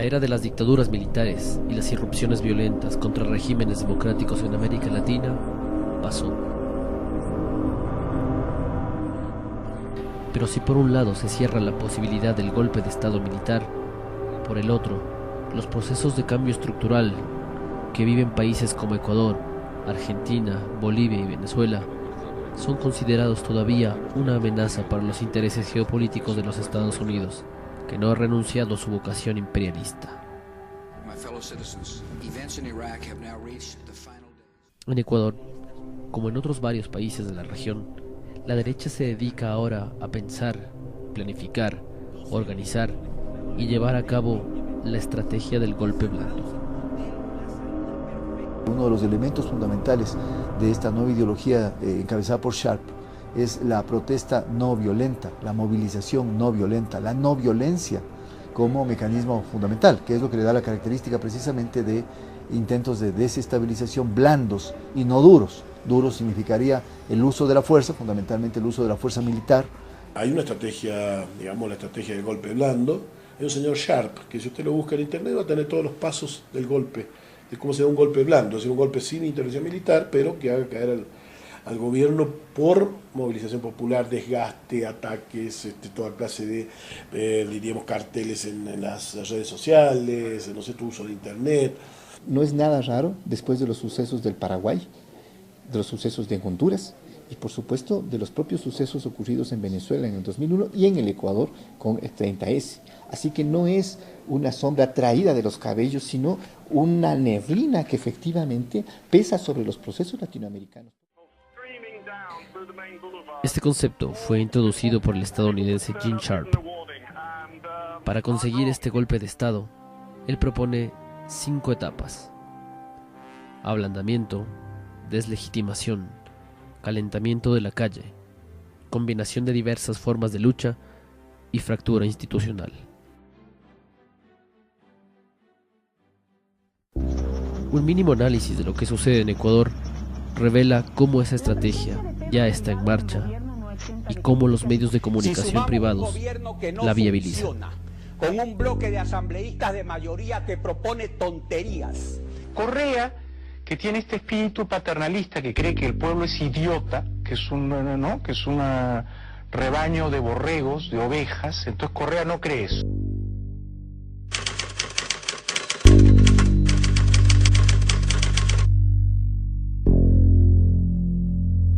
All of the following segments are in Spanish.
era de las dictaduras militares y las irrupciones violentas contra regímenes democráticos en América Latina pasó. Pero si por un lado se cierra la posibilidad del golpe de Estado militar, por el otro, los procesos de cambio estructural que viven países como Ecuador, Argentina, Bolivia y Venezuela son considerados todavía una amenaza para los intereses geopolíticos de los Estados Unidos, que no ha renunciado a su vocación imperialista. En Ecuador, como en otros varios países de la región, la derecha se dedica ahora a pensar, planificar, organizar y llevar a cabo la estrategia del golpe blando. Uno de los elementos fundamentales de esta nueva ideología encabezada por Sharp es la protesta no violenta, la movilización no violenta, la no violencia como mecanismo fundamental, que es lo que le da la característica precisamente de intentos de desestabilización blandos y no duros. Duros significaría el uso de la fuerza, fundamentalmente el uso de la fuerza militar. Hay una estrategia, digamos la estrategia del golpe blando. Hay un señor Sharp, que si usted lo busca en internet va a tener todos los pasos del golpe, de cómo se da un golpe blando, es decir, un golpe sin intervención militar, pero que haga caer al gobierno por movilización popular, desgaste, ataques, toda clase de, diríamos, carteles en las redes sociales, no sé, tu uso de internet. No es nada raro después de los sucesos del Paraguay, de los sucesos de Honduras y por supuesto de los propios sucesos ocurridos en Venezuela en el 2001 y en el Ecuador con el 30S. Así que no es una sombra traída de los cabellos, sino una neblina que efectivamente pesa sobre los procesos latinoamericanos. Este concepto fue introducido por el estadounidense Gene Sharp. Para conseguir este golpe de Estado, él propone 5 etapas: ablandamiento, deslegitimación, calentamiento de la calle, combinación de diversas formas de lucha y fractura institucional. Un mínimo análisis de lo que sucede en Ecuador revela cómo esa estrategia ya está en marcha y cómo los medios de comunicación privados la viabilizan. Con un bloque de asambleístas de mayoría que propone tonterías. Correa, que tiene este espíritu paternalista, que cree que el pueblo es idiota, que es un rebaño de borregos, de ovejas, entonces Correa no cree eso.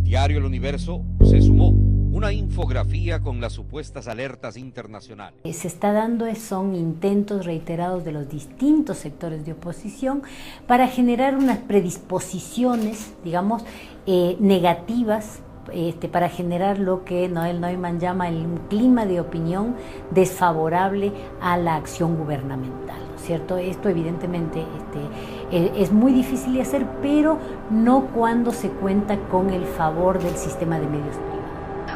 Diario El Universo se sumó una infografía con las supuestas alertas internacionales. Se está dando son intentos reiterados de los distintos sectores de oposición para generar unas predisposiciones, digamos, negativas, para generar lo que Noel Neumann llama el clima de opinión desfavorable a la acción gubernamental, ¿no es cierto? Esto evidentemente es muy difícil de hacer, pero no cuando se cuenta con el favor del sistema de medios privados.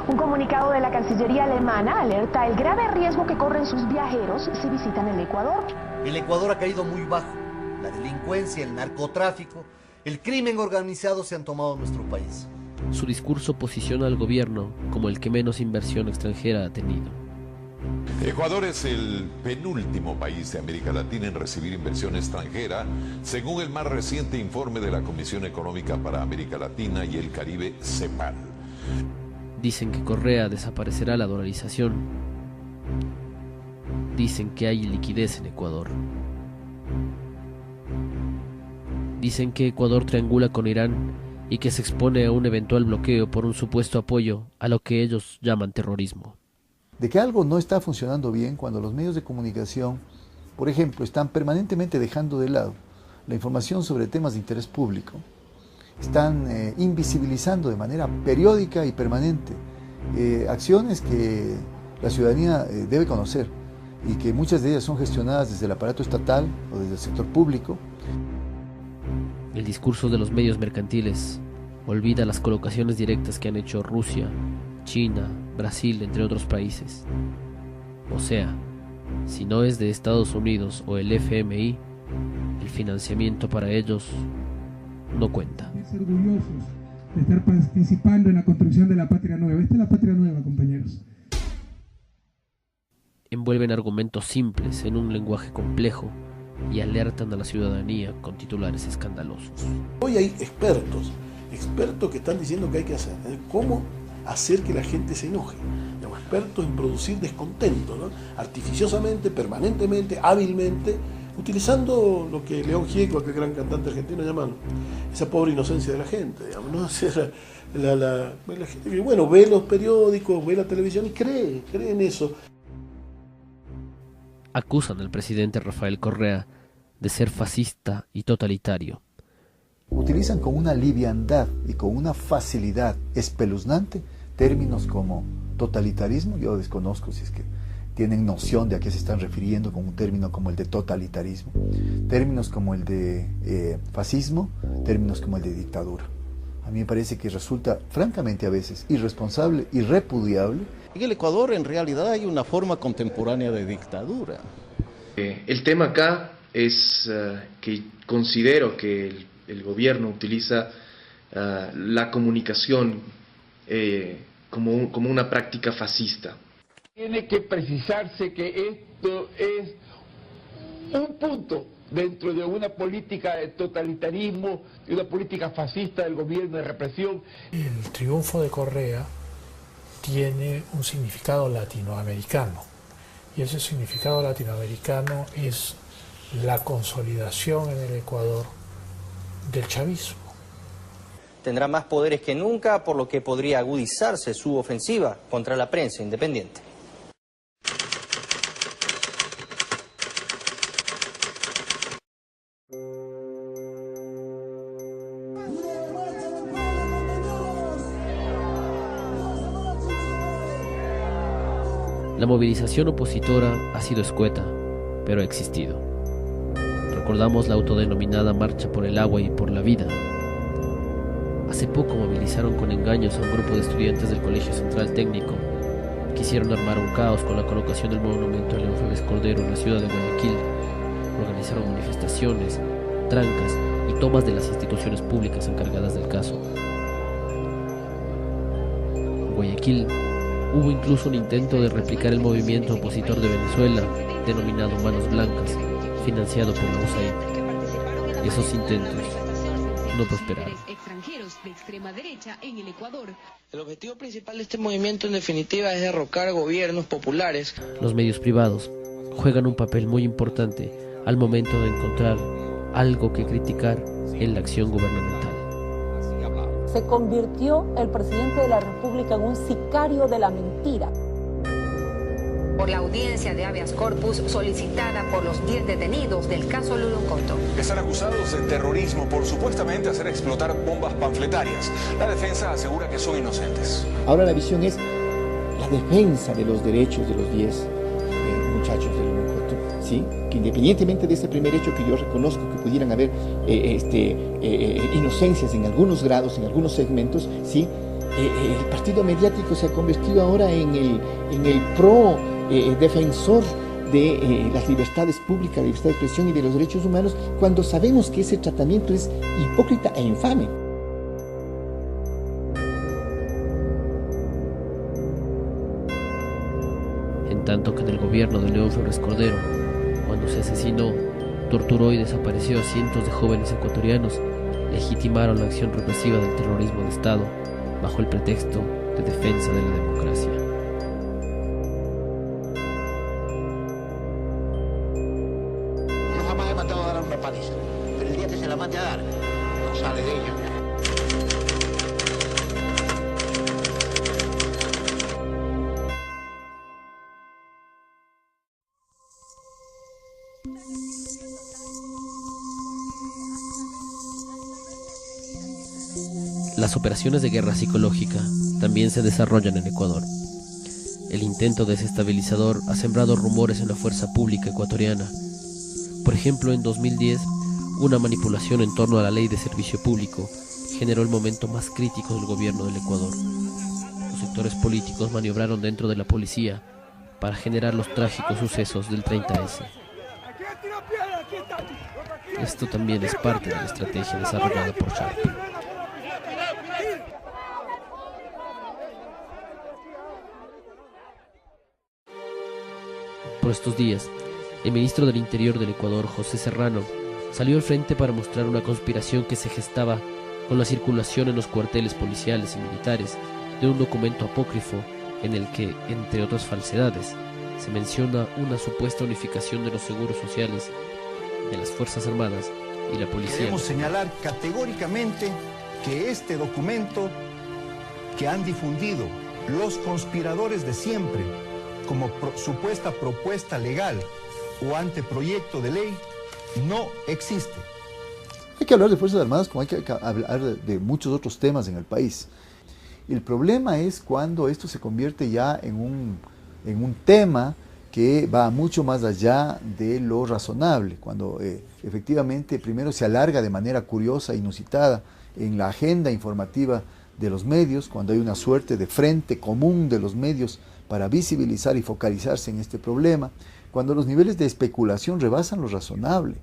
Un comunicado de la Cancillería alemana alerta el grave riesgo que corren sus viajeros si visitan el Ecuador. El Ecuador ha caído muy bajo. La delincuencia, el narcotráfico, el crimen organizado se han tomado nuestro país. Su discurso posiciona al gobierno como el que menos inversión extranjera ha tenido. Ecuador es el penúltimo país de América Latina en recibir inversión extranjera, según el más reciente informe de la Comisión Económica para América Latina y el Caribe, CEPAL. Dicen que Correa desaparecerá la dolarización. Dicen que hay liquidez en Ecuador. Dicen que Ecuador triangula con Irán y que se expone a un eventual bloqueo por un supuesto apoyo a lo que ellos llaman terrorismo. De que algo no está funcionando bien cuando los medios de comunicación, por ejemplo, están permanentemente dejando de lado la información sobre temas de interés público, están invisibilizando de manera periódica y permanente acciones que la ciudadanía debe conocer y que muchas de ellas son gestionadas desde el aparato estatal o desde el sector público. El discurso de los medios mercantiles olvida las colocaciones directas que han hecho Rusia, China, Brasil, entre otros países. O sea, si no es de Estados Unidos o el FMI, el financiamiento para ellos no cuenta. Orgullosos de estar participando en la construcción de la patria nueva. Esta es la patria nueva, compañeros. envuelven argumentos simples en un lenguaje complejo y alertan a la ciudadanía con titulares escandalosos. Hoy hay expertos que están diciendo que hay que hacer, cómo hacer que la gente se enoje, expertos en producir descontento, ¿no? Artificiosamente, permanentemente, hábilmente, utilizando lo que León Gieco, aquel gran cantante argentino, llaman esa pobre inocencia de la gente, digamos, ¿no? La gente que, bueno, ve los periódicos, ve la televisión y cree en eso. Acusan al presidente Rafael Correa de ser fascista y totalitario. Utilizan con una liviandad y con una facilidad espeluznante términos como totalitarismo. Yo desconozco si es que tienen noción de a qué se están refiriendo con un término como el de totalitarismo, términos como el de fascismo, términos como el de dictadura. A mí me parece que resulta francamente a veces irresponsable y repudiable. En el Ecuador en realidad hay una forma contemporánea de dictadura. El tema acá es que considero que el gobierno utiliza la comunicación como una práctica fascista. Tiene que precisarse que esto es un punto dentro de una política de totalitarismo, de una política fascista del gobierno de represión. El triunfo de Correa tiene un significado latinoamericano, y ese significado latinoamericano es la consolidación en el Ecuador del chavismo. Tendrá más poderes que nunca, por lo que podría agudizarse su ofensiva contra la prensa independiente. La movilización opositora ha sido escueta, pero ha existido. Recordamos la autodenominada Marcha por el Agua y por la Vida. Hace poco movilizaron con engaños a un grupo de estudiantes del Colegio Central Técnico. Quisieron armar un caos con la colocación del monumento a León Febres Cordero en la ciudad de Guayaquil. Organizaron manifestaciones, trancas y tomas de las instituciones públicas encargadas del caso. En Guayaquil hubo incluso un intento de replicar el movimiento opositor de Venezuela, denominado Manos Blancas, financiado por la USAID. Esos intentos no prosperaron. El objetivo principal de este movimiento, en definitiva, es derrocar gobiernos populares. Los medios privados juegan un papel muy importante al momento de encontrar algo que criticar en la acción gubernamental. Se convirtió el presidente de la República en un sicario de la mentira. Por la audiencia de habeas corpus solicitada por los 10 detenidos del caso Lulucoto. Están acusados de terrorismo por supuestamente hacer explotar bombas panfletarias. La defensa asegura que son inocentes. Ahora la visión es la defensa de los derechos de los 10 muchachos de Lulucoto, ¿sí? Que independientemente de ese primer hecho que yo reconozco que pudieran haber inocencias en algunos grados, en algunos segmentos, ¿sí? El partido mediático se ha convertido ahora en el pro defensor de las libertades públicas, la libertad de expresión y de los derechos humanos, cuando sabemos que ese tratamiento es hipócrita e infame. En tanto que en el gobierno de León Febres Cordero, cuando se asesinó, torturó y desapareció a cientos de jóvenes ecuatorianos, legitimaron la acción represiva del terrorismo de Estado bajo el pretexto de defensa de la democracia. Yo jamás he mandado a dar una paliza, pero el día que se la mande a dar, no sale de ella. Las operaciones de guerra psicológica también se desarrollan en Ecuador. El intento desestabilizador ha sembrado rumores en la fuerza pública ecuatoriana. Por ejemplo, en 2010, una manipulación en torno a la ley de servicio público generó el momento más crítico del gobierno del Ecuador. Los sectores políticos maniobraron dentro de la policía para generar los trágicos sucesos del 30S. Esto también es parte de la estrategia desarrollada por Sharp. estos días, el ministro del Interior del Ecuador, José Serrano, salió al frente para mostrar una conspiración que se gestaba con la circulación en los cuarteles policiales y militares de un documento apócrifo en el que, entre otras falsedades, se menciona una supuesta unificación de los seguros sociales de las Fuerzas Armadas y la policía. Queremos señalar categóricamente que este documento que han difundido los conspiradores de siempre como supuesta propuesta legal o anteproyecto de ley no existe. Hay que hablar de Fuerzas Armadas como hay que hablar de muchos otros temas en el país. El problema es cuando esto se convierte ya en un tema que va mucho más allá de lo razonable, cuando efectivamente primero se alarga de manera curiosa, inusitada, en la agenda informativa de los medios, cuando hay una suerte de frente común de los medios para visibilizar y focalizarse en este problema, cuando los niveles de especulación rebasan lo razonable.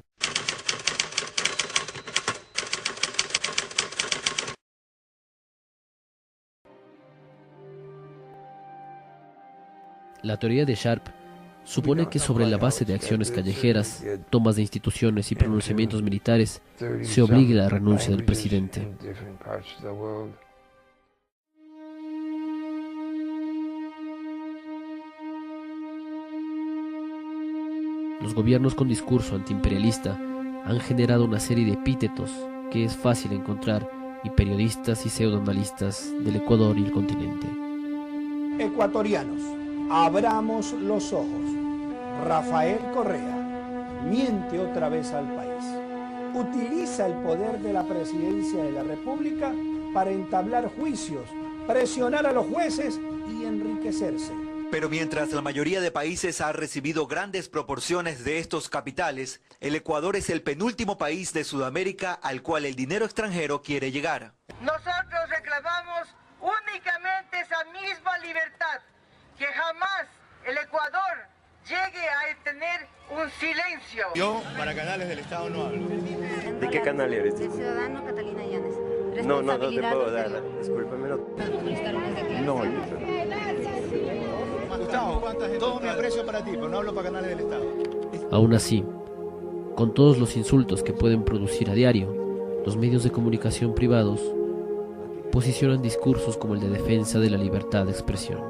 La teoría de Sharp supone que sobre la base de acciones callejeras, tomas de instituciones y pronunciamientos militares, se obligue a la renuncia del presidente. Los gobiernos con discurso antiimperialista han generado una serie de epítetos que es fácil encontrar en periodistas y pseudoanalistas del Ecuador y el continente. Ecuatorianos, abramos los ojos. Rafael Correa miente otra vez al país. Utiliza el poder de la presidencia de la República para entablar juicios, presionar a los jueces y enriquecerse. Pero mientras la mayoría de países ha recibido grandes proporciones de estos capitales, el Ecuador es el penúltimo país de Sudamérica al cual el dinero extranjero quiere llegar. Nosotros reclamamos únicamente esa misma libertad, que jamás el Ecuador llegue a tener un silencio. Yo, para canales del Estado no hablo. ¿De qué canal eres? Del Ciudadano Catalina Llanes. No te puedo dar, discúlpame. No, Gustavo, todo mi aprecio para ti, pero no hablo para canales del Estado. Aún así, con todos los insultos que pueden producir a diario, los medios de comunicación privados posicionan discursos como el de defensa de la libertad de expresión,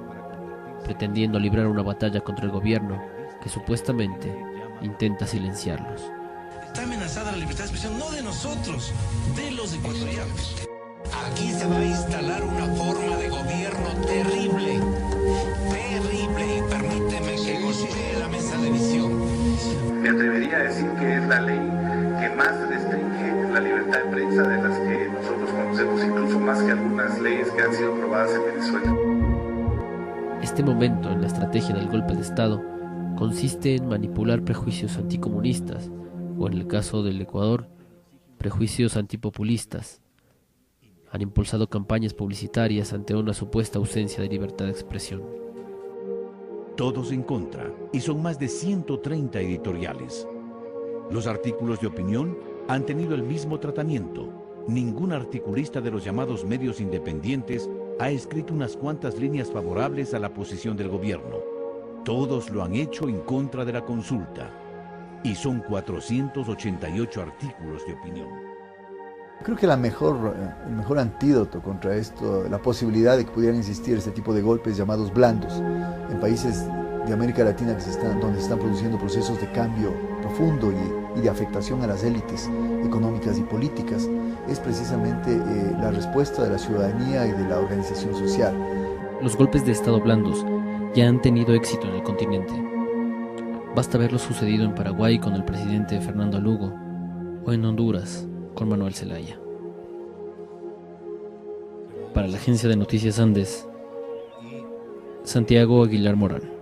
pretendiendo librar una batalla contra el gobierno que supuestamente intenta silenciarlos. Está amenazada la libertad de expresión, no de nosotros, de los ecuatorianos. Aquí se va a instalar una forma de gobierno terrible, y permíteme que gocee la mesa de visión. Me atrevería a decir que es la ley que más restringe la libertad de prensa de las que nosotros conocemos, incluso más que algunas leyes que han sido aprobadas en Venezuela. Este momento en la estrategia del golpe de Estado consiste en manipular prejuicios anticomunistas, o en el caso del Ecuador, prejuicios antipopulistas. Han impulsado campañas publicitarias ante una supuesta ausencia de libertad de expresión. Todos en contra, y son más de 130 editoriales. Los artículos de opinión han tenido el mismo tratamiento. Ningún articulista de los llamados medios independientes ha escrito unas cuantas líneas favorables a la posición del gobierno. Todos lo han hecho en contra de la consulta. Y son 488 artículos de opinión. Creo que el mejor antídoto contra esto, la posibilidad de que pudieran existir este tipo de golpes llamados blandos en países de América Latina donde se están produciendo procesos de cambio profundo y de afectación a las élites económicas y políticas, es precisamente la respuesta de la ciudadanía y de la organización social. Los golpes de Estado blandos ya han tenido éxito en el continente. Basta ver lo sucedido en Paraguay con el presidente Fernando Lugo o en Honduras con Manuel Zelaya. Para la agencia de noticias Andes, Santiago Aguilar Morán.